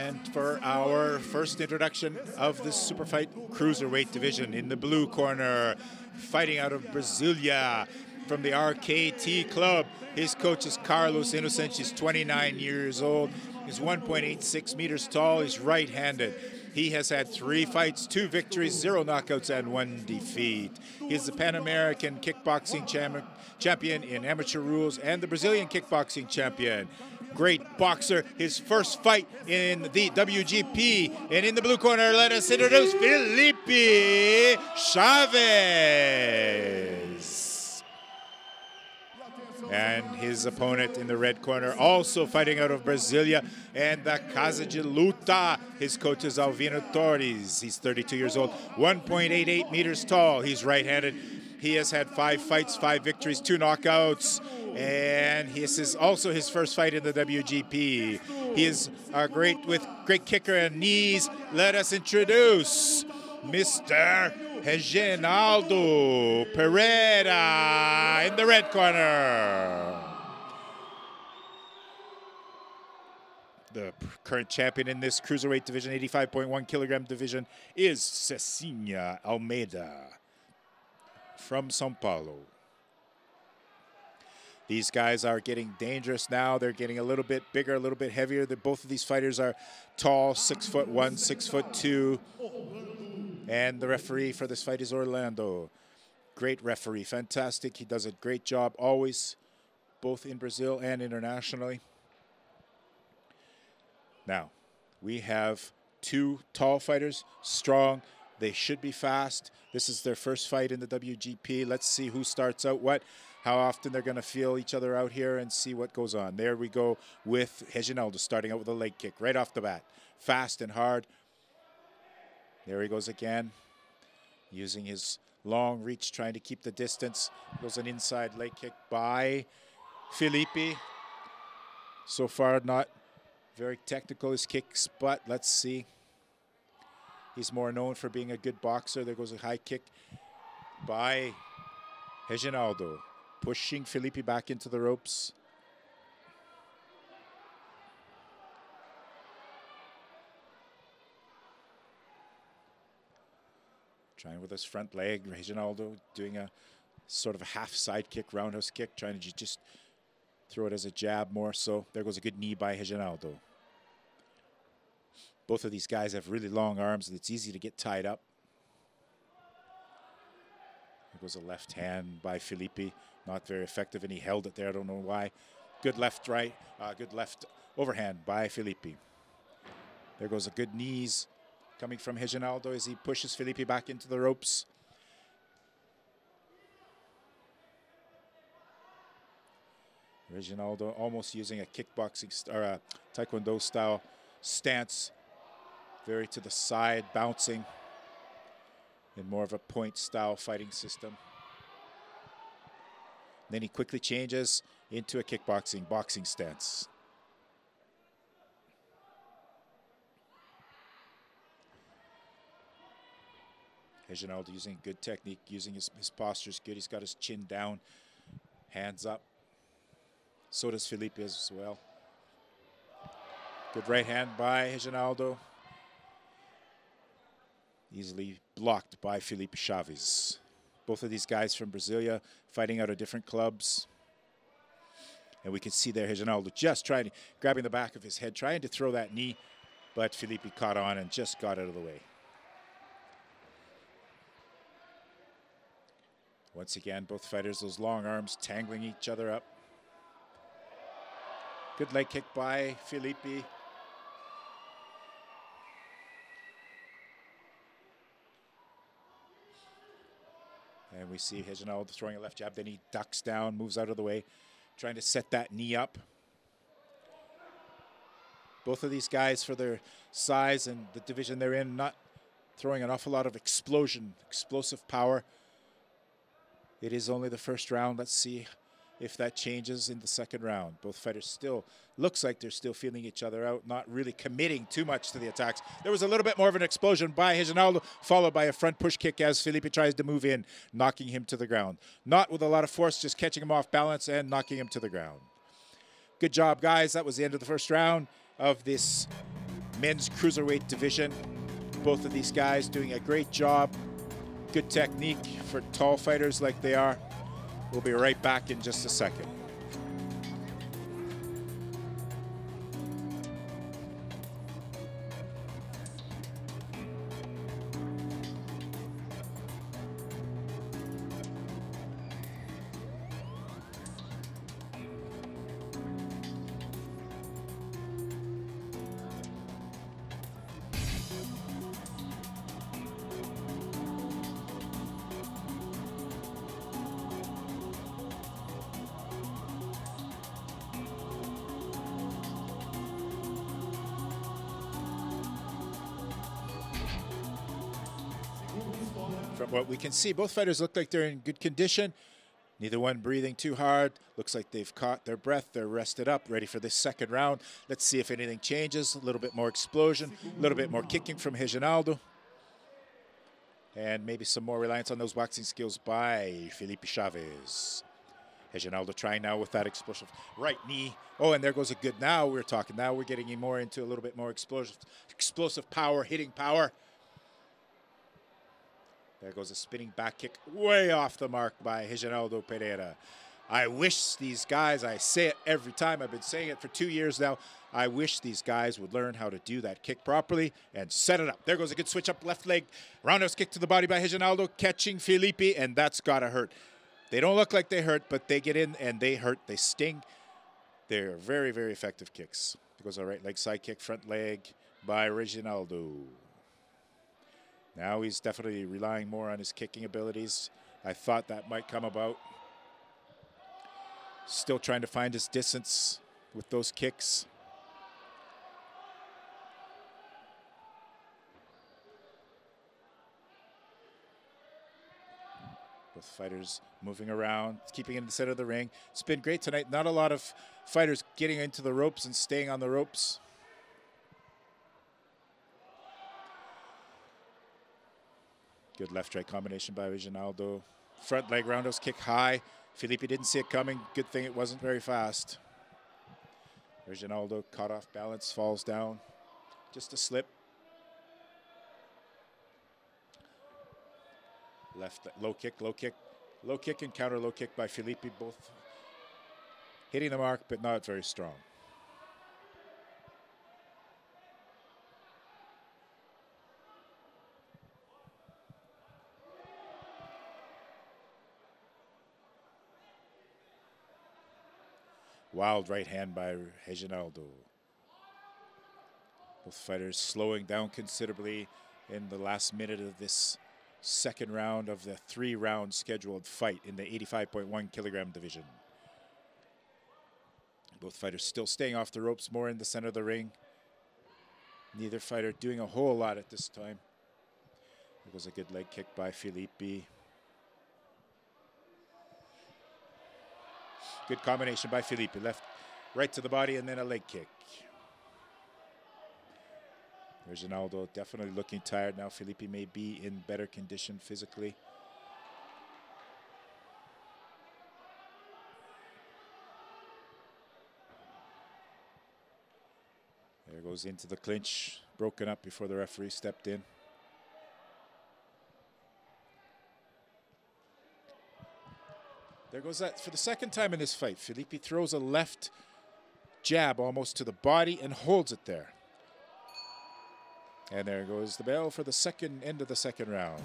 And for our first introduction of the super fight cruiserweight division, in the blue corner, fighting out of Brasília from the RKT club, his coach is Carlos Innocent. He's 29 years old. He's 1.86 meters tall. He's right-handed. He has had 3 fights, 2 victories, 0 knockouts, and 1 defeat. He's the Pan American kickboxing champion in amateur rules and the Brazilian kickboxing champion. Great boxer. His first fight in the WGP. And in the blue corner, let us introduce Felipe Chaves. And his opponent in the red corner, also fighting out of Brasília, and the Casa de Luta. His coach is Alvino Torres. He's 32 years old, 1.88 meters tall. He's right-handed. He has had 5 fights, 5 victories, 2 knockouts, and this is also his first fight in the WGP. He is great kicker and knees. Let us introduce Mr. Reginaldo Pereira in the red corner. The current champion in this cruiserweight division, 85.1 kilogram division, is Cecinha Almeida from São Paulo. These guys are getting dangerous now. They're getting a little bit bigger, a little bit heavier. Both of these fighters are tall, 6'1", 6'2". And the referee for this fight is Orlando. Great referee, fantastic. He does a great job always, both in Brazil and internationally. Now, we have 2 tall fighters, strong. They should be fast. This is their first fight in the WGP. Let's see who starts out what, how often they're going to feel each other out here and see what goes on. There we go with Reginaldo starting out with a leg kick right off the bat. Fast and hard. There he goes again, using his long reach, trying to keep the distance. Goes an inside leg kick by Felipe. So far, not very technical, his kicks, but let's see. He's more known for being a good boxer. There goes a high kick by Reginaldo, pushing Felipe back into the ropes. Trying with his front leg, Reginaldo doing a sort of a half side kick, roundhouse kick, trying to just throw it as a jab more so. There goes a good knee by Reginaldo. Both of these guys have really long arms, and it's easy to get tied up. There goes a left hand by Felipe, not very effective, and he held it there, I don't know why. Good left right, good left overhand by Felipe. There goes a good knees coming from Reginaldo as he pushes Felipe back into the ropes. Reginaldo almost using a kickboxing or a taekwondo style stance, very to the side, bouncing in more of a point style fighting system. Then he quickly changes into a kickboxing boxing stance. Reginaldo using good technique, using his posture's good. He's got his chin down, hands up. So does Felipe as well. Good right hand by Reginaldo. Easily blocked by Felipe Chaves. Both of these guys from Brasília fighting out of different clubs. And we can see there Reginaldo just grabbing the back of his head, trying to throw that knee, but Felipe caught on and just got out of the way. Once again, both fighters, those long arms tangling each other up. Good leg kick by Felipe. And we see Reginaldo throwing a left jab, then he ducks down, moves out of the way, trying to set that knee up. Both of these guys, for their size and the division they're in, not throwing an awful lot of explosive power. It is only the first round. Let's see if that changes in the second round. Both fighters still, looks like they're still feeling each other out, not really committing too much to the attacks. There was a little bit more of an explosion by Reginaldo, followed by a front push kick as Felipe tries to move in, knocking him to the ground. Not with a lot of force, just catching him off balance and knocking him to the ground. Good job, guys. That was the end of the first round of this men's cruiserweight division. Both of these guys doing a great job. Good technique for tall fighters like they are. We'll be right back in just a second. From what we can see, both fighters look like they're in good condition. Neither one breathing too hard. Looks like they've caught their breath. They're rested up, ready for this second round. Let's see if anything changes. A little bit more explosion, a little bit more kicking from Reginaldo. And maybe some more reliance on those boxing skills by Felipe Chaves. Reginaldo trying now with that explosive right knee. Oh, and there goes a good now. We're talking now. We're getting more into a little bit more explosive power, hitting power. There goes a spinning back kick way off the mark by Reginaldo Pereira. I wish these guys, I say it every time, I've been saying it for 2 years now, I wish these guys would learn how to do that kick properly and set it up. There goes a good switch up left leg. Roundhouse kick to the body by Reginaldo, catching Felipe, and that's got to hurt. They don't look like they hurt, but they get in and they hurt, they sting. They're very, very effective kicks. There goes a right leg side kick, front leg by Reginaldo. Now he's definitely relying more on his kicking abilities. I thought that might come about. Still trying to find his distance with those kicks. Both fighters moving around, keeping in the center of the ring. It's been great tonight. Not a lot of fighters getting into the ropes and staying on the ropes. Good left-right combination by Reginaldo. Front leg roundhouse kick high. Felipe didn't see it coming. Good thing it wasn't very fast. Reginaldo caught off balance, falls down. Just a slip. Left low kick, low kick. Low kick and counter low kick by Felipe, both hitting the mark, but not very strong. Wild right hand by Reginaldo. Both fighters slowing down considerably in the last minute of this second round of the 3-round scheduled fight in the 85.1 kilogram division. Both fighters still staying off the ropes, more in the center of the ring. Neither fighter doing a whole lot at this time. There was a good leg kick by Felipe. Good combination by Felipe. Left, right to the body, and then a leg kick. Reginaldo definitely looking tired now. Felipe may be in better condition physically. There goes into the clinch. Broken up before the referee stepped in. There goes that for the second time in this fight. Felipe throws a left jab almost to the body and holds it there. And there goes the bell for the end of the second round.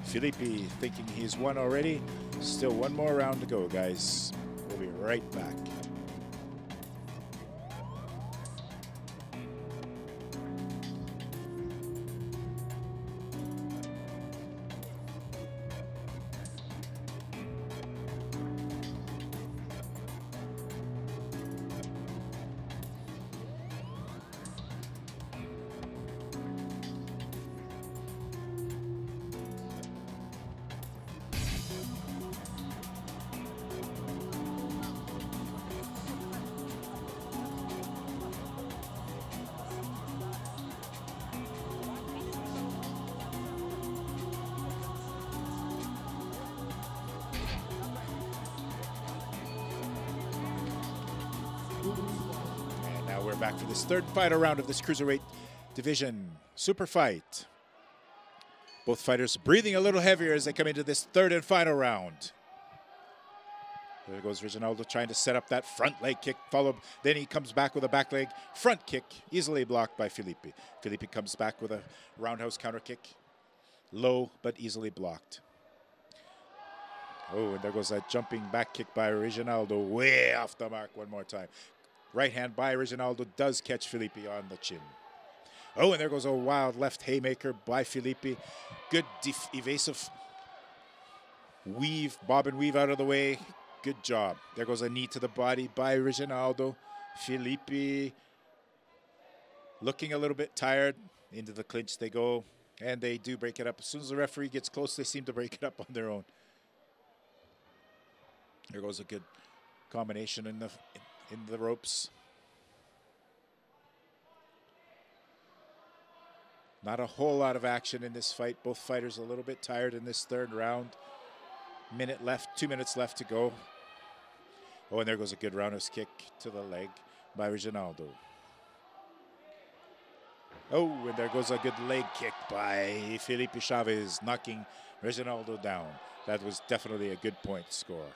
Felipe thinking he's won already. Still one more round to go, guys. We'll be right back. And now we're back for this third final round of this Cruiserweight division super fight. Both fighters breathing a little heavier as they come into this third and final round. There goes Reginaldo trying to set up that front leg kick, followed. Then he comes back with a back leg front kick, easily blocked by Felipe. Felipe comes back with a roundhouse counter kick, low but easily blocked. Oh, and there goes that jumping back kick by Reginaldo, way off the mark one more time. Right hand by Reginaldo does catch Felipe on the chin. Oh, and there goes a wild left haymaker by Felipe. Good evasive weave, bob and weave out of the way. Good job. There goes a knee to the body by Reginaldo. Felipe looking a little bit tired. Into the clinch they go, and they do break it up. As soon as the referee gets close, they seem to break it up on their own. There goes a good combination in the ropes. Not a whole lot of action in this fight. Both fighters a little bit tired in this third round. Minute left, 2 minutes left to go. Oh, and there goes a good roundhouse kick to the leg by Reginaldo. Oh, and there goes a good leg kick by Felipe Chaves, knocking Reginaldo down. That was definitely a good point score.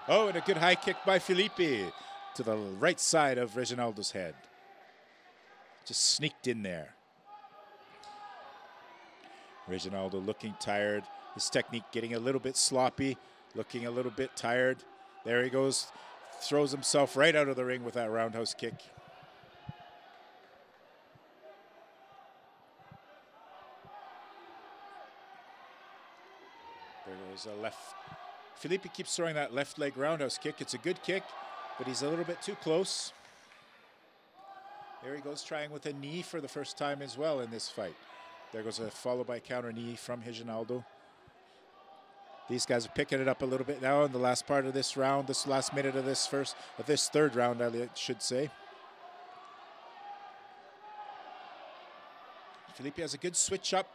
Oh, and a good high kick by Felipe to the right side of Reginaldo's head. Just sneaked in there. Reginaldo looking tired. His technique getting a little bit sloppy, looking a little bit tired. There he goes, throws himself right out of the ring with that roundhouse kick. There goes a left. Felipe keeps throwing that left leg roundhouse kick. It's a good kick, but he's a little bit too close. There he goes trying with a knee for the first time as well in this fight. There goes a followed by counter knee from Reginaldo. These guys are picking it up a little bit now in the last part of this round, this last minute of this third round, I should say. Felipe has a good switch up,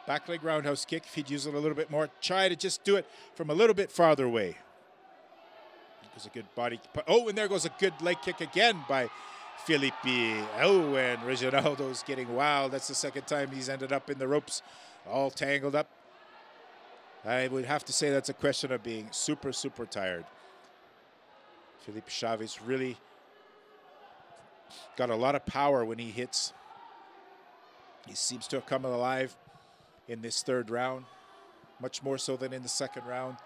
back leg roundhouse kick. If he'd use it a little bit more, try to just do it from a little bit farther away. There's a good body. Oh, and there goes a good leg kick again by Felipe. Oh, and Reginaldo's getting wild. That's the second time he's ended up in the ropes, all tangled up. I would have to say that's a question of being super, super tired. Felipe Chaves really got a lot of power when he hits. He seems to have come alive in this third round, much more so than in the second round.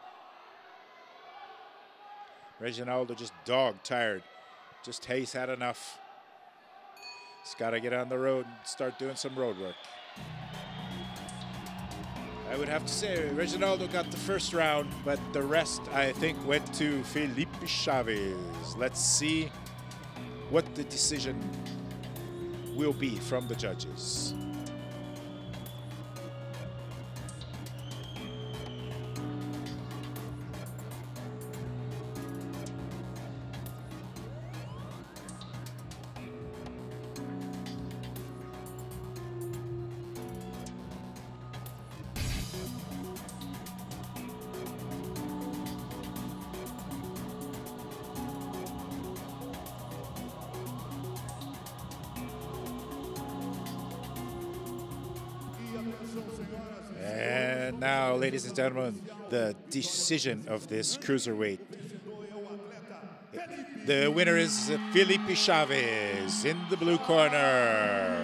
Reginaldo just dog tired. Just he's had enough. He's got to get on the road and start doing some road work. I would have to say Reginaldo got the first round, but the rest, I think, went to Felipe Chaves. Let's see what the decision will be from the judges. And now, ladies and gentlemen, the decision of this cruiserweight. The winner is Felipe Chaves in the blue corner.